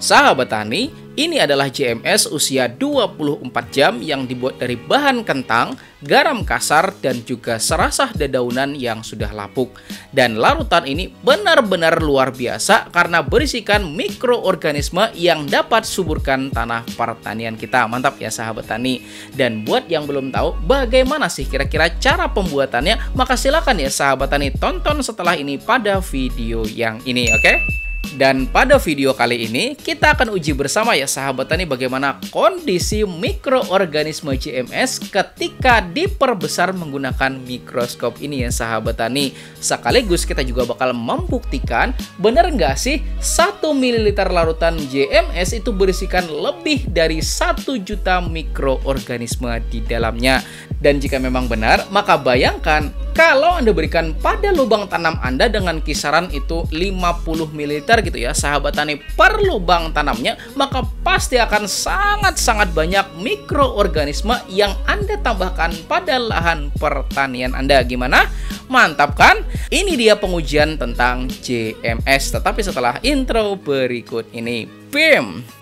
Sahabat tani, ini adalah JMS usia 24 jam yang dibuat dari bahan kentang, garam kasar, dan juga serasah dedaunan yang sudah lapuk. Dan larutan ini benar-benar luar biasa karena berisikan mikroorganisme yang dapat suburkan tanah pertanian kita. Mantap ya sahabat tani. Dan buat yang belum tahu bagaimana sih kira-kira cara pembuatannya, maka silakan ya sahabat tani tonton setelah ini pada video yang ini, oke? Dan pada video kali ini kita akan uji bersama ya sahabat tani bagaimana kondisi mikroorganisme JMS ketika diperbesar menggunakan mikroskop ini ya sahabat tani. Sekaligus kita juga bakal membuktikan benar nggak sih 1 ml larutan JMS itu berisikan lebih dari 1 juta mikroorganisme di dalamnya. Dan jika memang benar, maka bayangkan kalau Anda berikan pada lubang tanam Anda dengan kisaran itu 50 ml gitu ya sahabat tani per lubang tanamnya, maka pasti akan sangat-sangat banyak mikroorganisme yang Anda tambahkan pada lahan pertanian Anda. Gimana? Mantap kan? Ini dia pengujian tentang JMS, tetapi setelah intro berikut ini. BIM!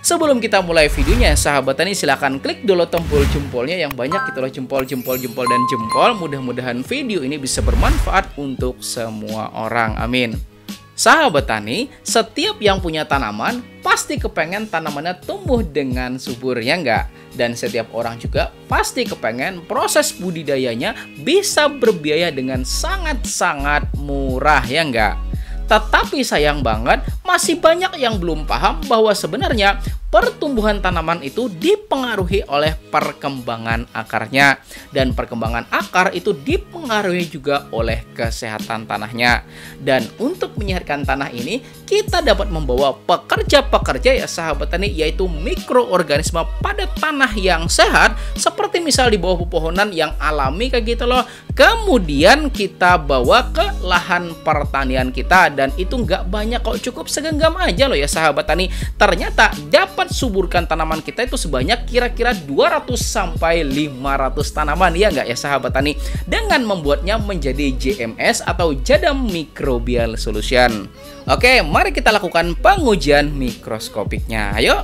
Sebelum kita mulai videonya, sahabat tani silahkan klik dulu tombol jempolnya yang banyak itulah jempol, dan jempol. Mudah-mudahan video ini bisa bermanfaat untuk semua orang. Amin. Sahabat tani, setiap yang punya tanaman pasti kepengen tanamannya tumbuh dengan subur, ya enggak? Dan setiap orang juga pasti kepengen proses budidayanya bisa berbiaya dengan sangat-sangat murah, ya enggak? Tetapi sayang banget, masih banyak yang belum paham bahwa sebenarnya pertumbuhan tanaman itu dipengaruhi oleh perkembangan akarnya. Dan perkembangan akar itu dipengaruhi juga oleh kesehatan tanahnya. Dan untuk menyehatkan tanah ini, kita dapat membawa pekerja-pekerja ya sahabat tani, yaitu mikroorganisme pada tanah yang sehat, seperti misal di bawah pepohonan yang alami kayak gitu loh. Kemudian kita bawa ke lahan pertanian kita, dan itu nggak banyak kok, cukup segenggam aja loh ya sahabat tani. Ternyata dapat suburkan tanaman kita itu sebanyak kira-kira 200 sampai 500 tanaman, ya nggak ya sahabat tani, dengan membuatnya menjadi JMS atau Jadam Microbial Solution. Oke, mari kita lakukan pengujian mikroskopiknya. Ayo.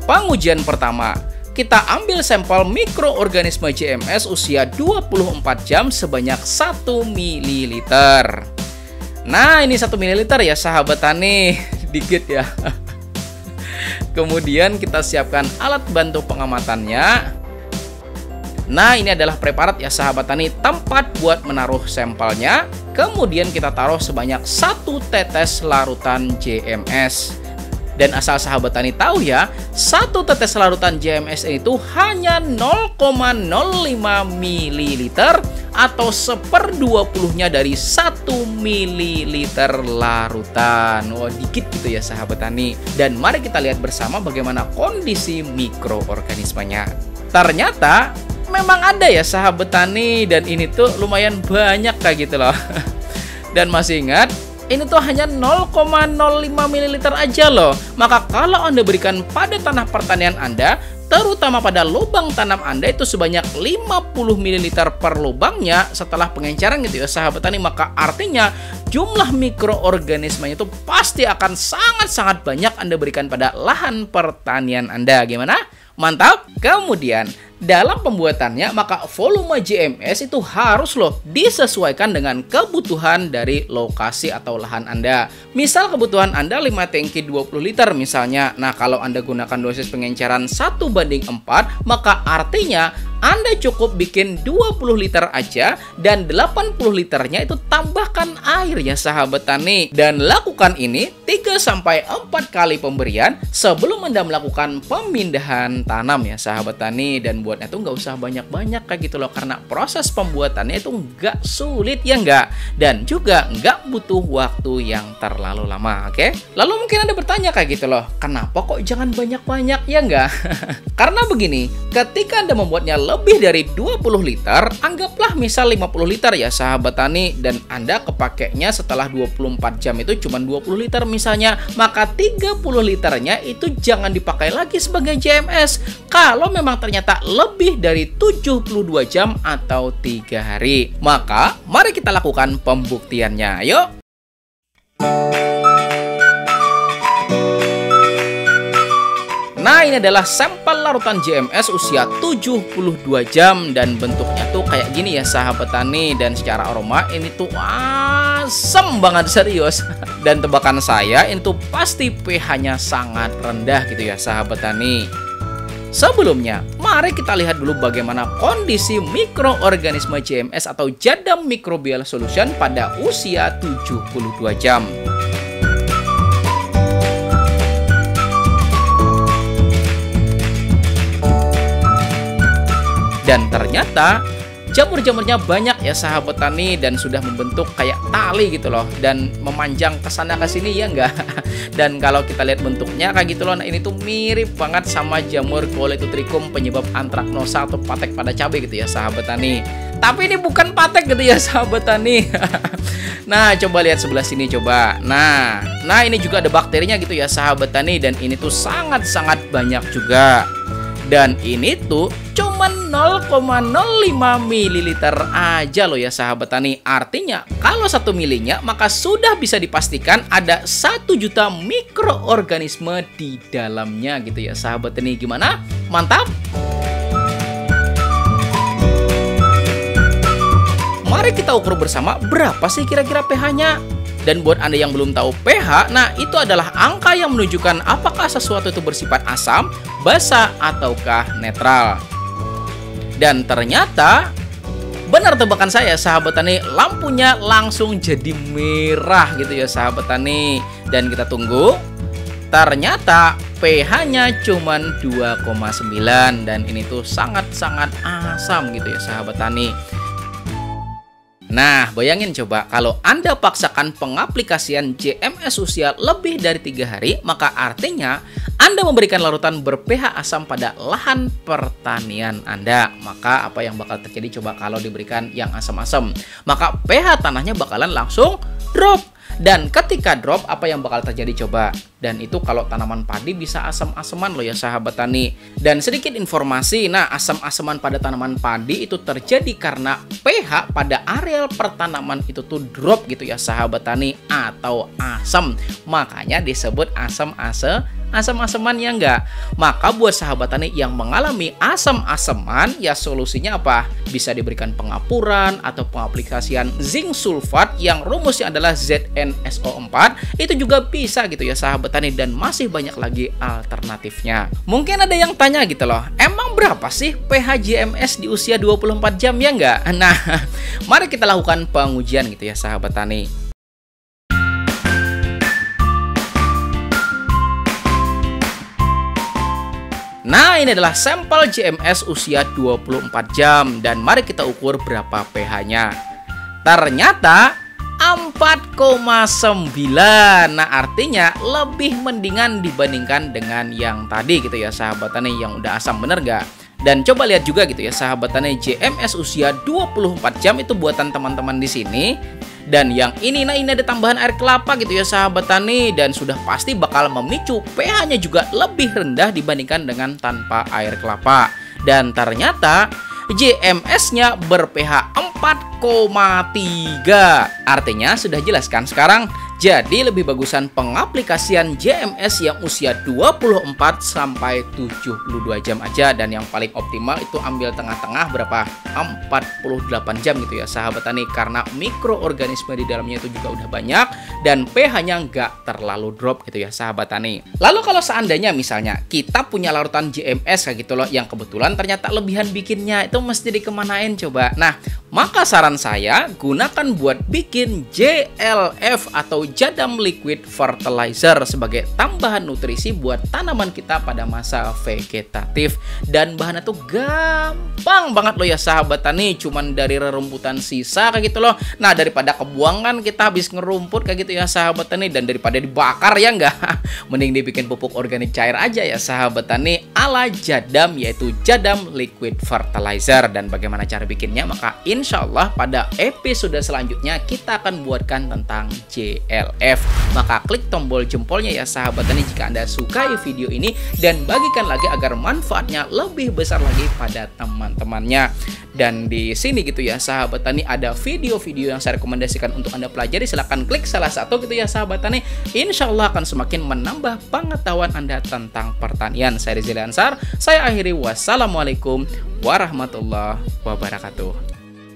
Pengujian pertama, kita ambil sampel mikroorganisme JMS usia 24 jam sebanyak 1 ml. Nah, ini 1 ml ya sahabat tani, dikit ya. Kemudian kita siapkan alat bantu pengamatannya. Nah, ini adalah preparat ya sahabat tani, tempat buat menaruh sampelnya. Kemudian kita taruh sebanyak 1 tetes larutan JMS. Dan asal sahabat tani tahu ya, 1 tetes larutan JMS itu hanya 0,05 ml atau 1/20-nya dari 1 ml larutan. Wah, dikit gitu ya sahabat tani. Dan mari kita lihat bersama bagaimana kondisi mikroorganismenya. Ternyata memang ada ya sahabat tani, dan ini tuh lumayan banyak kayak gitu loh. Dan masih ingat, ini tuh hanya 0,05 ml aja loh. Maka kalau Anda berikan pada tanah pertanian Anda, terutama pada lubang tanam Anda itu sebanyak 50 ml per lubangnya setelah pengenceran gitu ya sahabat tani, maka artinya jumlah mikroorganismenya itu pasti akan sangat-sangat banyak Anda berikan pada lahan pertanian Anda. Gimana? Mantap? Kemudian dalam pembuatannya, maka volume JMS itu harus loh disesuaikan dengan kebutuhan dari lokasi atau lahan Anda. Misal kebutuhan Anda 5 tangki 20 liter misalnya. Nah, kalau Anda gunakan dosis pengenceran 1/4, maka artinya Anda cukup bikin 20 liter aja, dan 80 liternya itu tambahkan air ya sahabat tani. Dan lakukan ini 3-4 kali pemberian sebelum Anda melakukan pemindahan tanam ya sahabat tani. Dan buat membuatnya tuh nggak usah banyak-banyak kayak gitu loh, karena proses pembuatannya itu nggak sulit ya nggak, dan juga nggak butuh waktu yang terlalu lama. Oke, lalu mungkin Anda bertanya kayak gitu loh, kenapa kok jangan banyak-banyak ya nggak? Karena begini, ketika Anda membuatnya lebih dari 20 liter, anggaplah misal 50 liter ya sahabat tani, dan Anda kepakainya setelah 24 jam itu cuma 20 liter misalnya, maka 30 liternya itu jangan dipakai lagi sebagai JMS kalau memang ternyata lebih dari 72 jam atau 3 hari. Maka mari kita lakukan pembuktiannya. Ayo. Nah, ini adalah sampel larutan JMS usia 72 jam dan bentuknya tuh kayak gini ya sahabat tani, dan secara aroma ini tuh asem banget serius. Dan tebakan saya itu pasti pH-nya sangat rendah gitu ya sahabat tani. Sebelumnya, mari kita lihat dulu bagaimana kondisi mikroorganisme JMS atau Jadam Microbial Solution pada usia 72 jam. Dan ternyata jamur-jamurnya banyak ya sahabat tani, dan sudah membentuk kayak tali gitu loh, dan memanjang ke sana ke sini ya enggak. Dan kalau kita lihat bentuknya kayak gitu loh, nah ini tuh mirip banget sama jamur Coledotricum penyebab antraknosa atau patek pada cabai gitu ya sahabat tani. Tapi ini bukan patek gitu ya sahabat tani. Nah, coba lihat sebelah sini coba. Nah ini juga ada bakterinya gitu ya sahabat tani, dan ini tuh sangat-sangat banyak juga. Dan ini tuh cuma 0,05 ml aja loh ya sahabat tani. Artinya kalau 1 milinya maka sudah bisa dipastikan ada 1 juta mikroorganisme di dalamnya gitu ya sahabat tani. Gimana? Mantap? Mari kita ukur bersama berapa sih kira-kira pH-nya. Dan buat Anda yang belum tahu pH, nah itu adalah angka yang menunjukkan apakah sesuatu itu bersifat asam, basa, ataukah netral. Dan ternyata benar tebakan saya sahabat tani, lampunya langsung jadi merah gitu ya sahabat tani. Dan kita tunggu. Ternyata pH-nya cuma 2,9, dan ini tuh sangat-sangat asam gitu ya sahabat tani. Nah, bayangin coba kalau Anda paksakan pengaplikasian JMS usia lebih dari 3 hari, maka artinya Anda memberikan larutan ber-pH asam pada lahan pertanian Anda. Maka apa yang bakal terjadi coba kalau diberikan yang asam-asam? Maka pH tanahnya bakalan langsung drop. Dan ketika drop, apa yang bakal terjadi coba? Dan itu kalau tanaman padi bisa asam-asaman loh ya sahabat tani. Dan sedikit informasi, nah asam-asaman pada tanaman padi itu terjadi karena pH pada areal pertanaman itu tuh drop gitu ya sahabat tani, atau asam. Makanya disebut asam-asaman ya enggak. Maka buat sahabat tani yang mengalami asam-asaman, ya solusinya apa? Bisa diberikan pengapuran atau pengaplikasian zinc sulfat yang rumusnya adalah ZnSO4. Itu juga bisa gitu ya sahabat tani, dan masih banyak lagi alternatifnya. Mungkin ada yang tanya gitu loh, emang berapa sih pH JMS di usia 24 jam ya enggak? Nah, mari kita lakukan pengujian gitu ya sahabat tani. Nah, ini adalah sampel JMS usia 24 jam, dan mari kita ukur berapa pH-nya. Ternyata 4,9. Nah, artinya lebih mendingan dibandingkan dengan yang tadi gitu ya sahabat tani, yang udah asam, bener gak? Dan coba lihat juga gitu ya sahabat tani, JMS usia 24 jam itu buatan teman-teman di sini. Dan yang ini, nah ini ada tambahan air kelapa gitu ya sahabat tani, dan sudah pasti bakal memicu pH-nya juga lebih rendah dibandingkan dengan tanpa air kelapa. Dan ternyata JMS-nya ber-pH 4,3. Artinya sudah jelas kan sekarang? Jadi lebih bagusan pengaplikasian JMS yang usia 24 sampai 72 jam aja, dan yang paling optimal itu ambil tengah-tengah berapa? 48 jam gitu ya sahabat tani, karena mikroorganisme di dalamnya itu juga udah banyak dan pH-nya nggak terlalu drop gitu ya sahabat tani. Lalu kalau seandainya misalnya kita punya larutan JMS kayak gitu loh, yang kebetulan ternyata lebihan bikinnya, itu mesti dikemanain coba? Nah, maka Maka saran saya, gunakan buat bikin JLF atau Jadam Liquid Fertilizer sebagai tambahan nutrisi buat tanaman kita pada masa vegetatif. Dan bahannya tuh gampang banget loh ya sahabat tani, cuman dari rerumputan sisa kayak gitu loh. Nah, daripada kebuangan kita habis ngerumput kayak gitu ya sahabat tani, dan daripada dibakar ya enggak, mending dibikin pupuk organik cair aja ya sahabat tani ala Jadam, yaitu Jadam Liquid Fertilizer. Dan bagaimana cara bikinnya? Maka insya Allah pada episode selanjutnya kita akan buatkan tentang JLF. Maka klik tombol jempolnya ya sahabat tani jika Anda sukai video ini, dan bagikan lagi agar manfaatnya lebih besar lagi pada teman-temannya. Dan di sini gitu ya sahabat tani ada video-video yang saya rekomendasikan untuk Anda pelajari. Silahkan klik salah satu gitu ya sahabat tani. Insya Allah akan semakin menambah pengetahuan Anda tentang pertanian. Saya Rizal Ansar, saya akhiri, wassalamualaikum warahmatullahi wabarakatuh.